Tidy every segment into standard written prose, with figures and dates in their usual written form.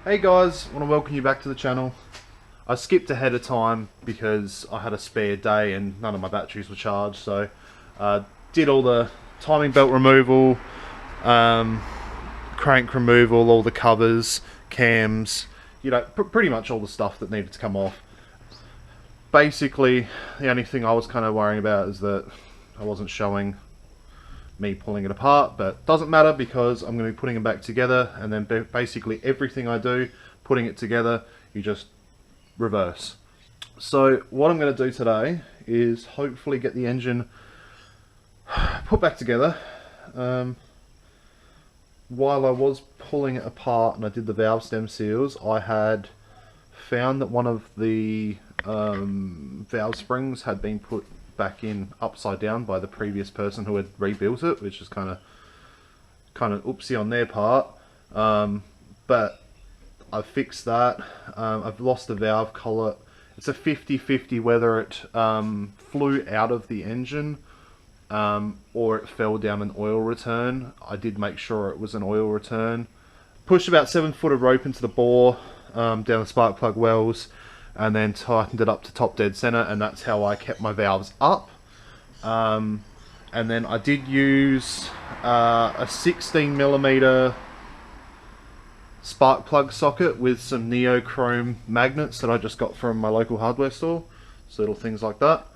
Hey guys, I want to welcome you back to the channel. I skipped ahead of time because I had a spare day and none of my batteries were charged, so did all the timing belt removal, crank removal, all the covers, cams, you know, pretty much all the stuff that needed to come off. Basically, the only thing I was kind of worrying about is that I wasn't showing me pulling it apart, but doesn't matter because I'm going to be putting it back together, and then basically everything I do, putting it together, you just reverse. So what I'm going to do today is hopefully get the engine put back together. While I was pulling it apart and I did the valve stem seals, I had found that one of the valve springs had been put back in upside down by the previous person who had rebuilt it, which is kind of oopsie on their part, but I've fixed that. I've lost the valve collet. It's a 50-50 whether it flew out of the engine or it fell down an oil return. I did make sure it was an oil return. Pushed about 7 foot of rope into the bore down the spark plug wells, and then tightened it up to top dead center, and that's how I kept my valves up. And then I did use a 16mm spark plug socket with some neochrome magnets that I just got from my local hardware store, so little things like that.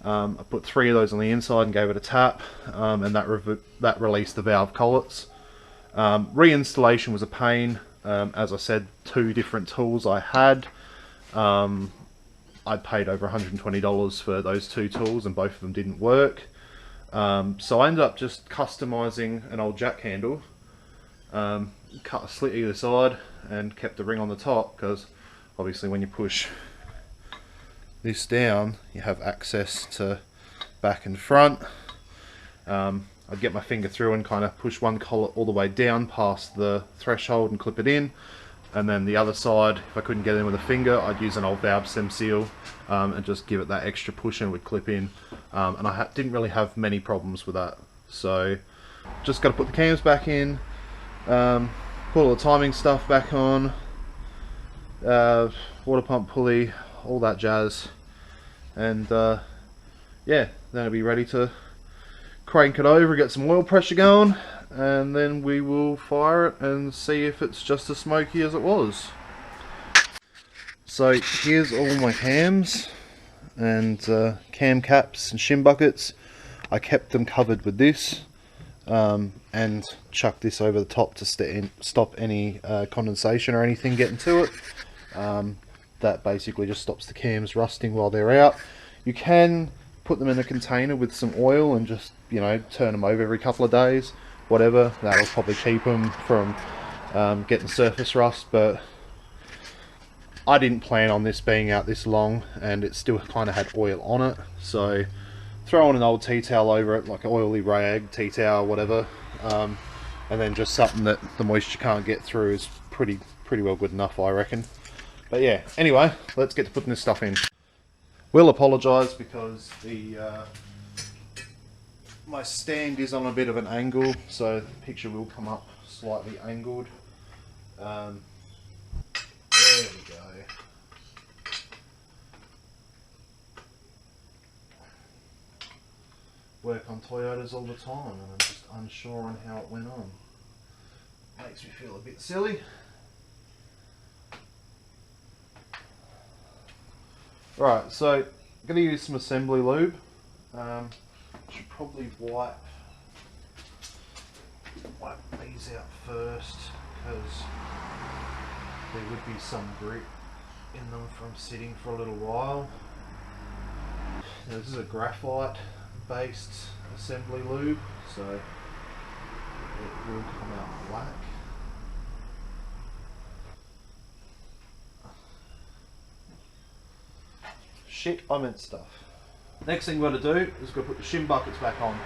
I put 3 of those on the inside and gave it a tap, and that released the valve collets. Reinstallation was a pain. As I said, 2 different tools I had. I paid over $120 for those 2 tools and both of them didn't work. So I ended up just customizing an old jack handle, cut a slit either side and kept the ring on the top, because obviously when you push this down you have access to back and front. I'd get my finger through and kind of push one collet all the way down past the threshold and clip it in. And then the other side, if I couldn't get in with a finger, I'd use an old valve stem seal and just give it that extra push and it would clip in. And I didn't really have many problems with that. So just got to put the cams back in, put all the timing stuff back on, water pump pulley, all that jazz. And yeah, then I'll be ready to crank it over, get some oil pressure going, and then we will fire it and see if it's just as smoky as it was. So here's all my cams and cam caps and shim buckets. I kept them covered with this and chucked this over the top to stop any condensation or anything getting to it. That basically just stops the cams rusting while they're out. You can put them in a container with some oil and just, you know, turn them over every couple of days, whatever. That'll probably keep them from getting surface rust, but I didn't plan on this being out this long and it still kind of had oil on it, so throw on an old tea towel over it, like an oily rag, tea towel, whatever, and then just something that the moisture can't get through is pretty well good enough, I reckon. But yeah, anyway, let's get to putting this stuff in. Will apologise because the my stand is on a bit of an angle, so the picture will come up slightly angled. There we go. Work on Toyotas all the time and I'm just unsure on how it went on. Makes me feel a bit silly. Right, so I'm going to use some assembly lube. Should probably wipe these out first because there would be some grit in them from sitting for a little while. Now, this is a graphite based assembly lube, so it will come out black. Shit, I meant stuff. Next thing we're going to do is we're going to put the shim buckets back on.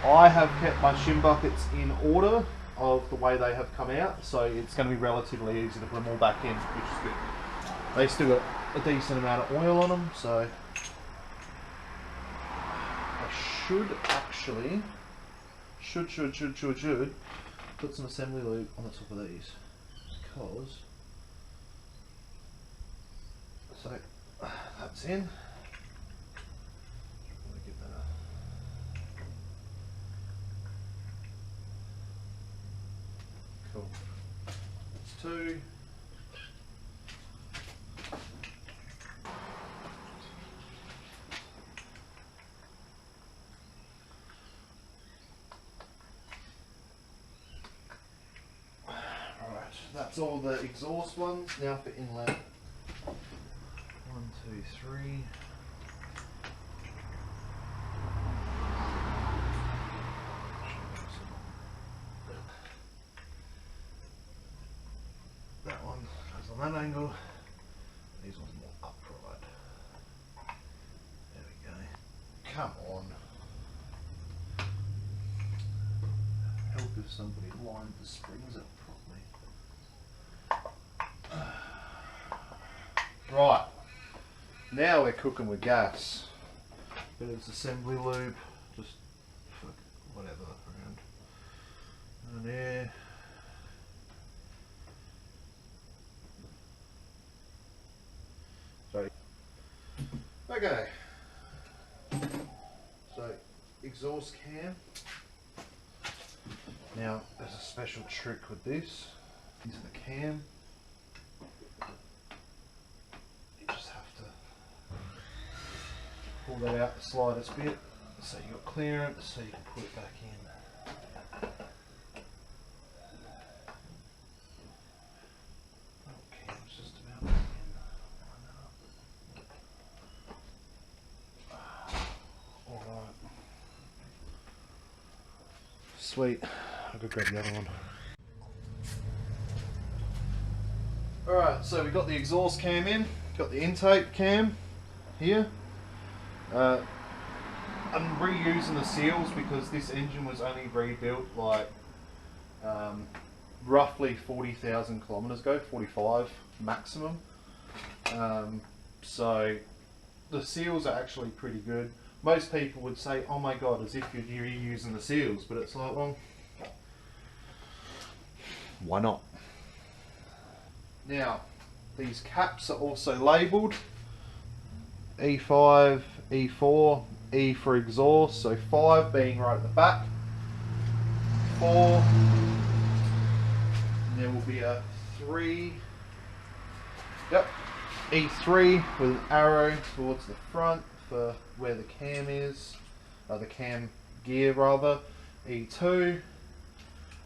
I have kept my shim buckets in order of the way they have come out, so it's going to be relatively easy to put them all back in, which is good. They still got a decent amount of oil on them, so I should actually should put some assembly lube on the top of these, because So that's in. Give that cool. That's two. Alright, that's all the exhaust ones. Now for inlet. 1, 2, 3. That one goes on that angle. These ones more upright. There we go. Come on. Help if somebody lined the springs up properly. Right. Now we're cooking with gas. Bit of assembly lube. Just whatever around. And there. Okay, so exhaust cam. Now there's a special trick with this. Into the cam, you just have to pull that out the slightest bit so you've got clearance so you can put it back in. Sweet, I'll go grab the other one. Alright, so we've got the exhaust cam in, got the intake cam here. I'm reusing the seals because this engine was only rebuilt like roughly 40,000 kilometers ago, 45 maximum. So the seals are actually pretty good. Most people would say, oh my god, as if you're reusing the seals, but it's like, well, why not? Now, these caps are also labelled E5, E4, E for exhaust, so 5 being right at the back, 4, and there will be a 3, yep, E3 with an arrow towards the front for where the cam is, the cam gear rather, E2,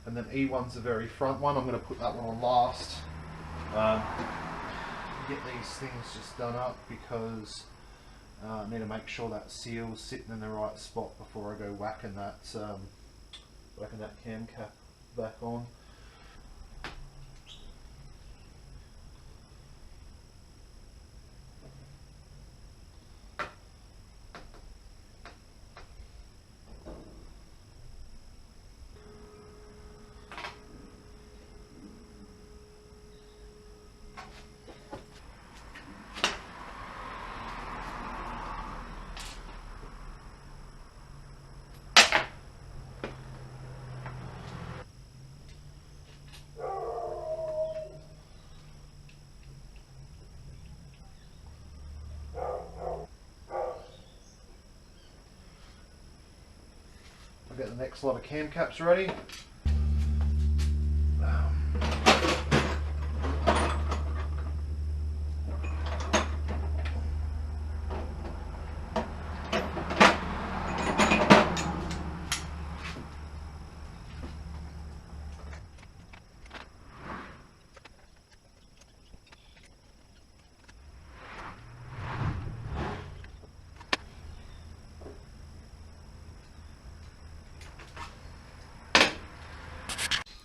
and then E1's the very front one. I'm going to put that one on last. Get these things just done up because I need to make sure that seal's sitting in the right spot before I go whacking that cam cap back on. I'll get the next lot of cam caps ready.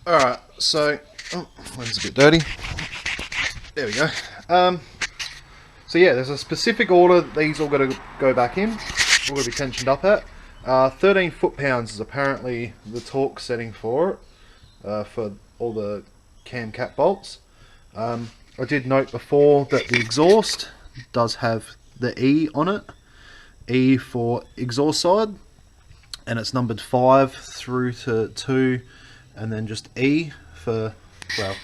Alright, so, oh, mine's a bit dirty. There we go. So yeah, there's a specific order these all got to go back in. All got to be tensioned up at. 13 foot-pounds is apparently the torque setting for it, for all the cam cap bolts. I did note before that the exhaust does have the E on it. E for exhaust side, and it's numbered 5 through to 2, and then just E for, well,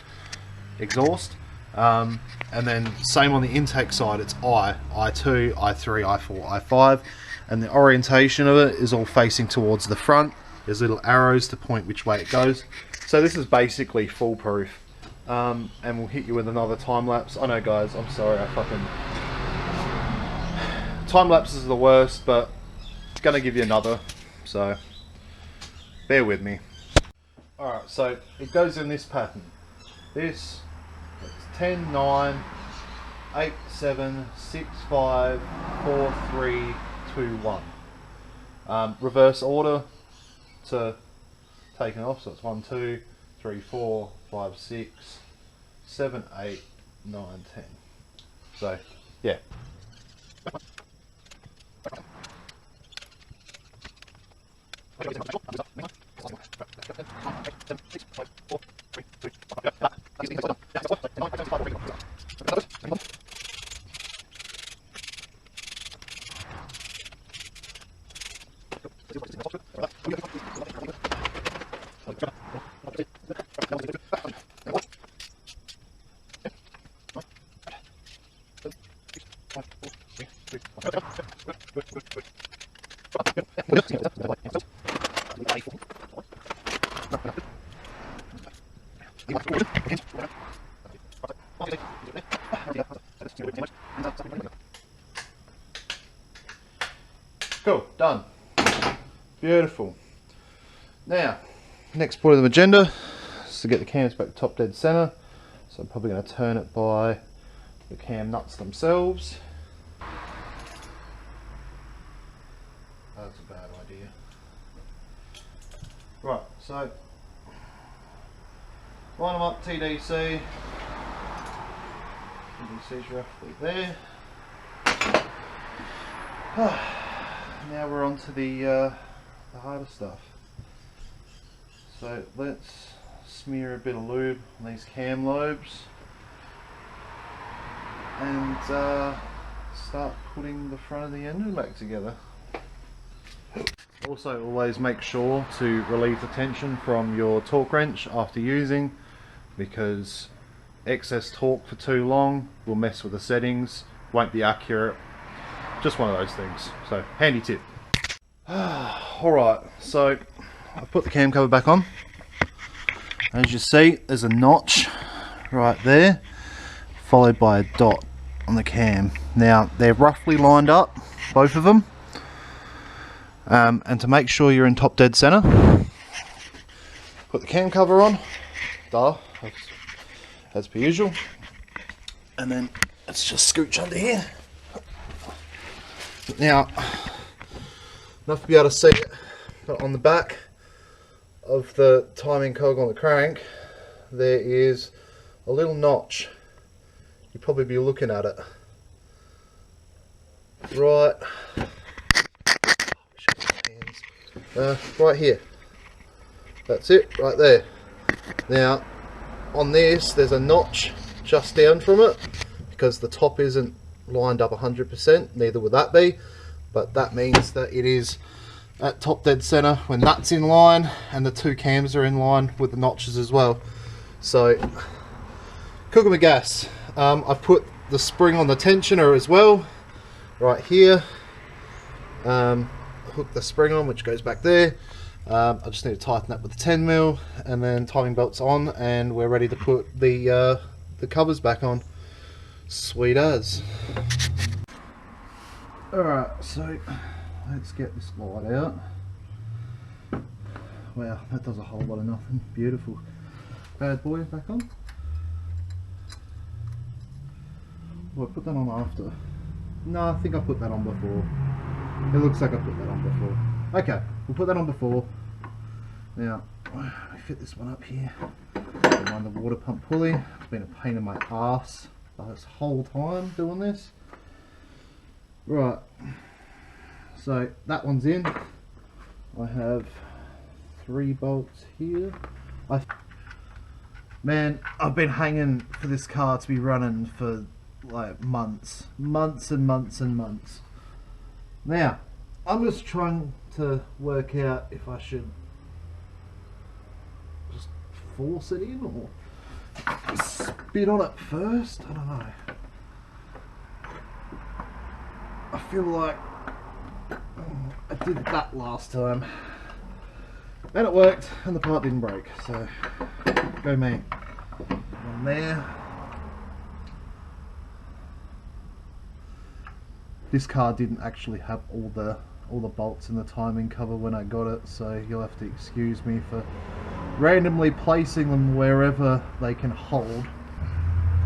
exhaust. And then same on the intake side, it's I2, I3, I4, I5, and the orientation of it is all facing towards the front. There's little arrows to point which way it goes. So this is basically foolproof. And we'll hit you with another time lapse. I know guys, I'm sorry, time lapses are the worst, but it's gonna give you another, so bear with me. Alright, so it goes in this pattern. This, it's 10, 9, 8, 7, 6, 5, 4, 3, 2, 1. Reverse order to taken off, so it's 1, 2, 3, 4, 5, 6, 7, 8, 9, 10. So, yeah. Cool, done. Beautiful. Now, next point of the agenda is to get the cams back top dead center. So I'm probably going to turn it by the cam nuts themselves. That's a bad idea. Right, so line them up TDC. TDC's roughly there. Now we're on to the harder stuff. So let's smear a bit of lube on these cam lobes and start putting the front of the engine back together. Also, always make sure to relieve the tension from your torque wrench after using, because excess torque for too long will mess with the settings, won't be accurate. Just one of those things. So, handy tip. Alright, so I've put the cam cover back on. As you see, there's a notch right there, followed by a dot on the cam. Now, they're roughly lined up, both of them. And to make sure you're in top dead center, put the cam cover on, as per usual, and then let's just scooch under here. Now, not to be able to see it, but on the back of the timing cog on the crank, there is a little notch. You'll probably be looking at it. Right here. That's it, right there. Now, on this, there's a notch just down from it, because the top isn't lined up 100%, neither would that be, but that means that it is at top dead center when that's in line, and the two cams are in line with the notches as well. So, cooking with gas. I've put the spring on the tensioner as well, right here. Hook the spring on, which goes back there. I just need to tighten that with the 10mm, and then timing belt's on, and we're ready to put the covers back on. Sweet as. Alright, so let's get this light out. Wow, that does a whole lot of nothing. Beautiful. Bad boy back on. Well, I put that on after. No, I think I put that on before. It looks like I put that on before. Okay, we'll put that on before. Now, I fit this one up here. Behind the water pump pulley. It's been a pain in my ass this whole time doing this. Right, so that one's in. I have 3 bolts here. Man, I've been hanging for this car to be running for like months and months and months. Now, I'm just trying to work out if I should just force it in, or spit on it first. I don't know. I feel like I did that last time and it worked and the part didn't break, so go me. One there. This car didn't actually have all the bolts in the timing cover when I got it, so you'll have to excuse me for randomly placing them wherever they can hold.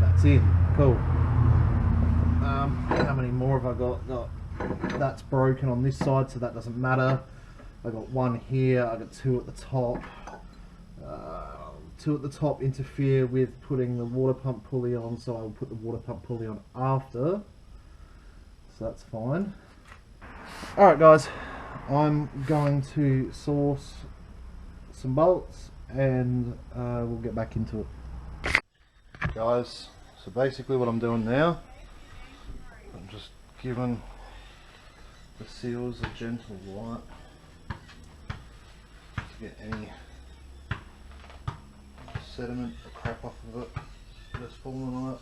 That's in. Cool. How many more have I got? That's broken on this side, so that doesn't matter. I got one here. I got two at the top. Two at the top interfere with putting the water pump pulley on, so I'll put the water pump pulley on after. So that's fine. Alright guys, I'm going to source some bolts and we'll get back into it. Guys, so basically what I'm doing now, I'm just giving the seals a gentle wipe to get any sediment or crap off of it that's fallen on it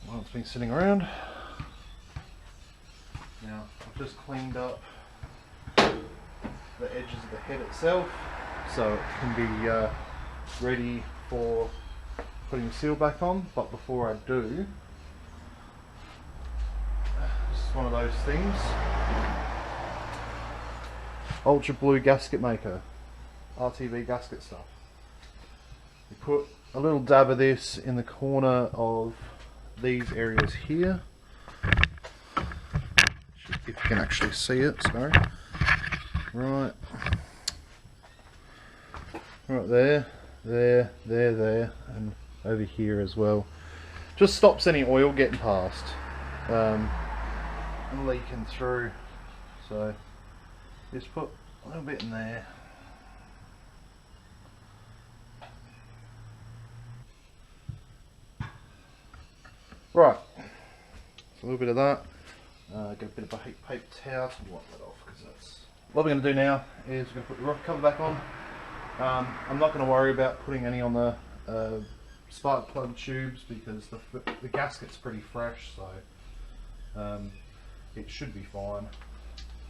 while it's been sitting around. Now I've just cleaned up the edges of the head itself so it can be ready for putting the seal back on, but before I do, this is one of those things. Ultra Blue gasket maker, RTV gasket stuff. You put a little dab of this in the corner of these areas here. If you can actually see it, sorry. Right there, and over here as well. Just stops any oil getting past and leaking through. So just put a little bit in there. Right, so a little bit of that. Get a bit of a heat paper towel to wipe that off, because that's what we're going to do now. Is we're going to put the rocker cover back on. I'm not going to worry about putting any on the spark plug tubes because the gasket's pretty fresh, so it should be fine.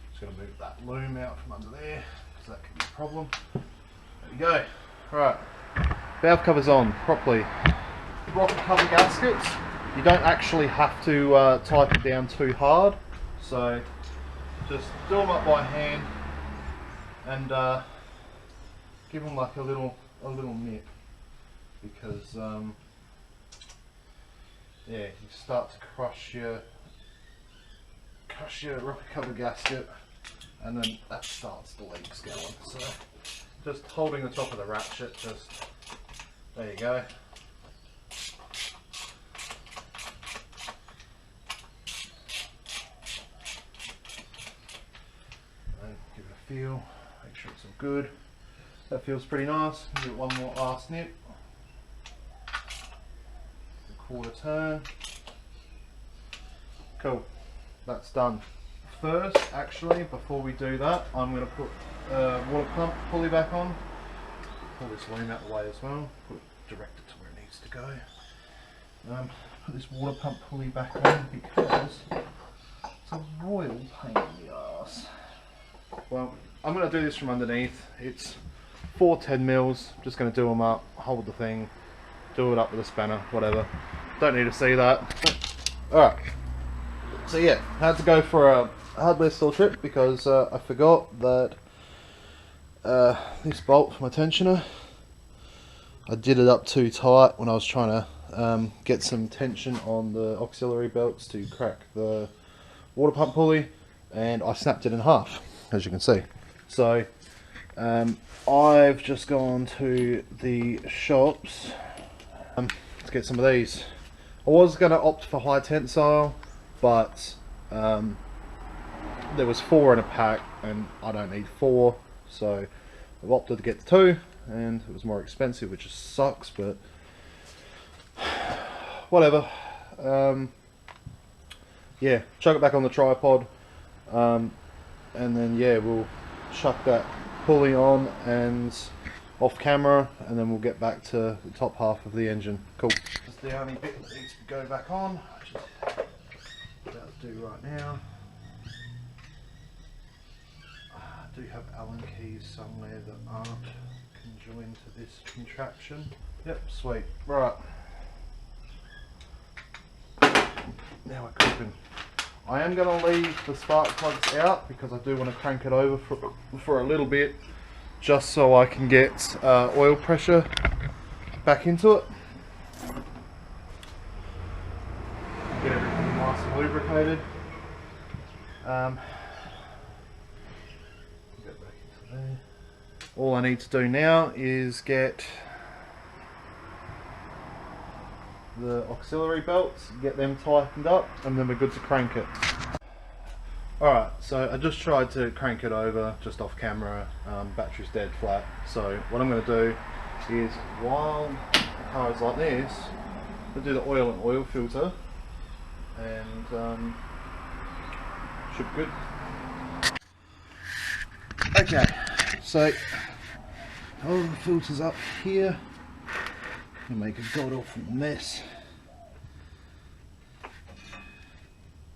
Just going to move that loom out from under there because that can be a problem. There we go. Right, valve cover's on properly. Rocker cover gaskets, you don't actually have to tighten it down too hard, so just do them up by hand and give them like a little nip, because yeah, you start to crush your rocker cover gasket, and then that starts the leaks going. So just holding the top of the ratchet, just there you go. Feel, make sure it's all good. That feels pretty nice. Give it one more last nip. A quarter turn. Cool. That's done. First, actually, before we do that, I'm going to put water pump pulley back on. Pull this loom out of the way as well. Direct it to where it needs to go. Put this water pump pulley back on because it's a royal pain in the arse. Well, I'm going to do this from underneath. It's 4 10mm. Just going to do them up, hold the thing, do it up with a spanner, whatever. Don't need to see that. Alright, so yeah, had to go for a hardware store trip because I forgot that this bolt for my tensioner, I did it up too tight when I was trying to get some tension on the auxiliary belts to crack the water pump pulley, and I snapped it in half, as you can see. So I've just gone to the shops to get some of these. I was going to opt for high tensile, but there was 4 in a pack and I don't need 4, so I've opted to get the 2, and it was more expensive, which just sucks, but whatever. Yeah, chuck it back on the tripod, and then yeah, we'll chuck that pulley on and off camera, and then we'll get back to the top half of the engine. Cool. That's the only bit that needs to go back on, which is about to do right now. I do have Allen keys somewhere that aren't conjoined to this contraption. Yep, sweet. Right. Now we're cooking. I am going to leave the spark plugs out because I do want to crank it over for a little bit, just so I can get oil pressure back into it. Get everything nice and lubricated. Get back into there. All I need to do now is get the auxiliary belts, get them tightened up, and then we're good to crank it. Alright, so I just tried to crank it over just off camera. Battery's dead flat, so what I'm going to do is, while the car is like this, I'll do the oil and oil filter, and should be good. Okay, so all the filters up here. And make a god awful mess.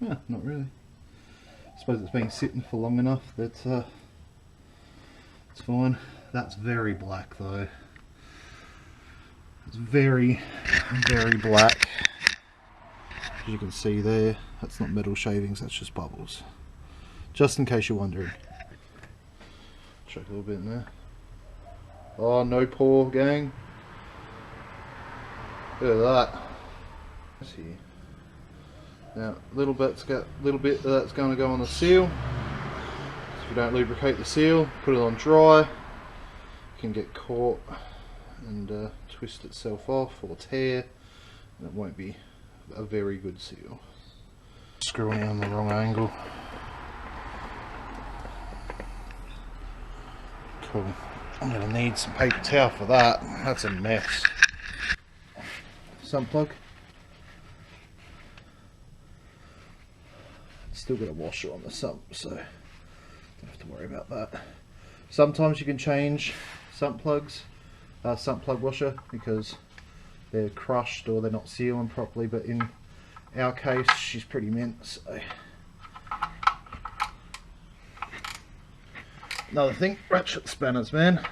Yeah, not really. I suppose it's been sitting for long enough that it's fine. That's very black though. It's very, very black. As you can see there, that's not metal shavings, that's just bubbles. Just in case you're wondering. Check a little bit in there. Oh, no pour, gang. Look at that. Let's see. Now, a little bit of that's going to go on the seal. So if you don't lubricate the seal, put it on dry, it can get caught and twist itself off or tear, and it won't be a very good seal. Screwing it on the wrong angle. Cool. I'm going to need some paper towel for that. That's a mess. Sump plug. Still got a washer on the sump, so don't have to worry about that. Sometimes you can change sump plugs, sump plug washer, because they're crushed or they're not sealing properly, but in our case she's pretty mint. So another thing, ratchet spanners, man,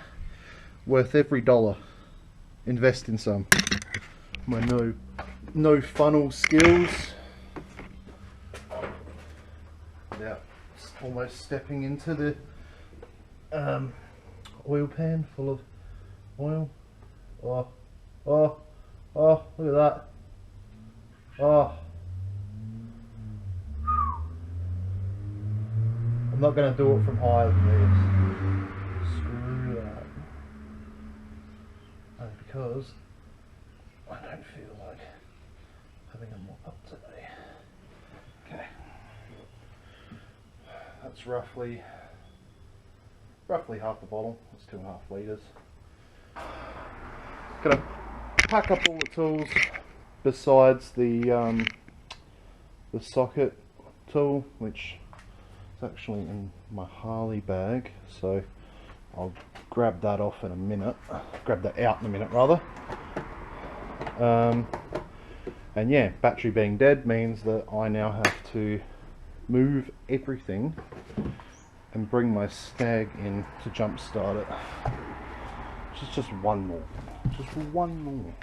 worth every dollar. Invest in some. My no funnel skills. Now, almost stepping into the oil pan full of oil. Oh, look at that. Oh. I'm not going to do it from higher than this. Screw that. And because I don't feel like having a mop up today. Okay. That's roughly half the bottle. That's 2.5 litres. Gonna pack up all the tools besides the socket tool, which is actually in my Harley bag, so I'll grab that off in a minute. Grab that out in a minute rather. And yeah, battery being dead means that I now have to move everything and bring my Stag in to jump start it. Just one more. Just one more.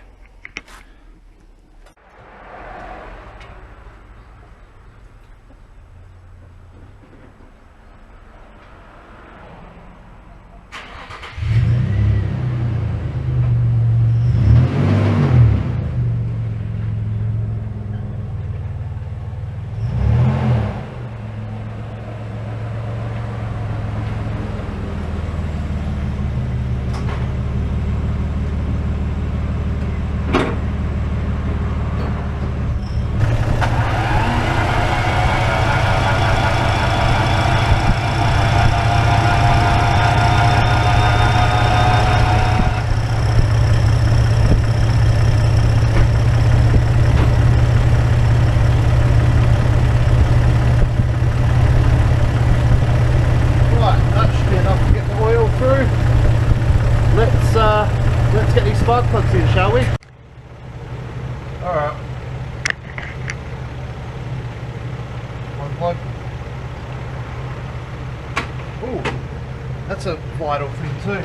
vital thing too.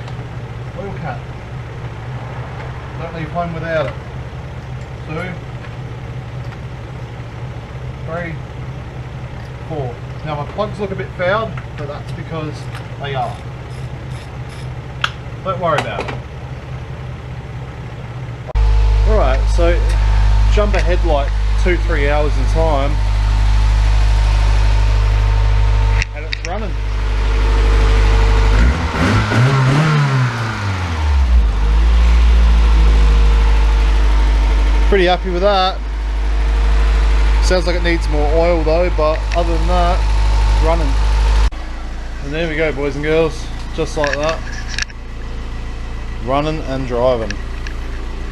Oil cap. Don't leave home without it. 2, 3, 4. Now my plugs look a bit fouled, but that's because they are. Don't worry about it. Alright, so jump ahead like 2-3 hours in time and it's running. Pretty happy with that. Sounds like it needs more oil though, but other than that, it's running. And there we go, boys and girls, just like that. Running and driving.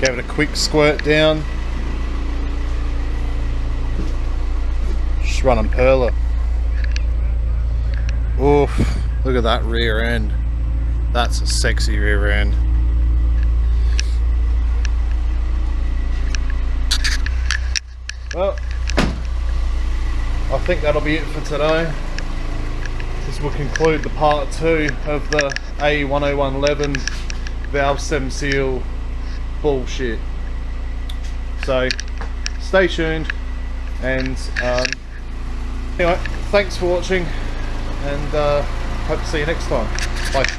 Gave it a quick squirt down. Just running perler. Oof, look at that rear end. That's a sexy rear end. Well, I think that'll be it for today. This will conclude the part 2 of the AE101 Levin valve stem seal bullshit. So stay tuned, and anyway, thanks for watching, and hope to see you next time. Bye.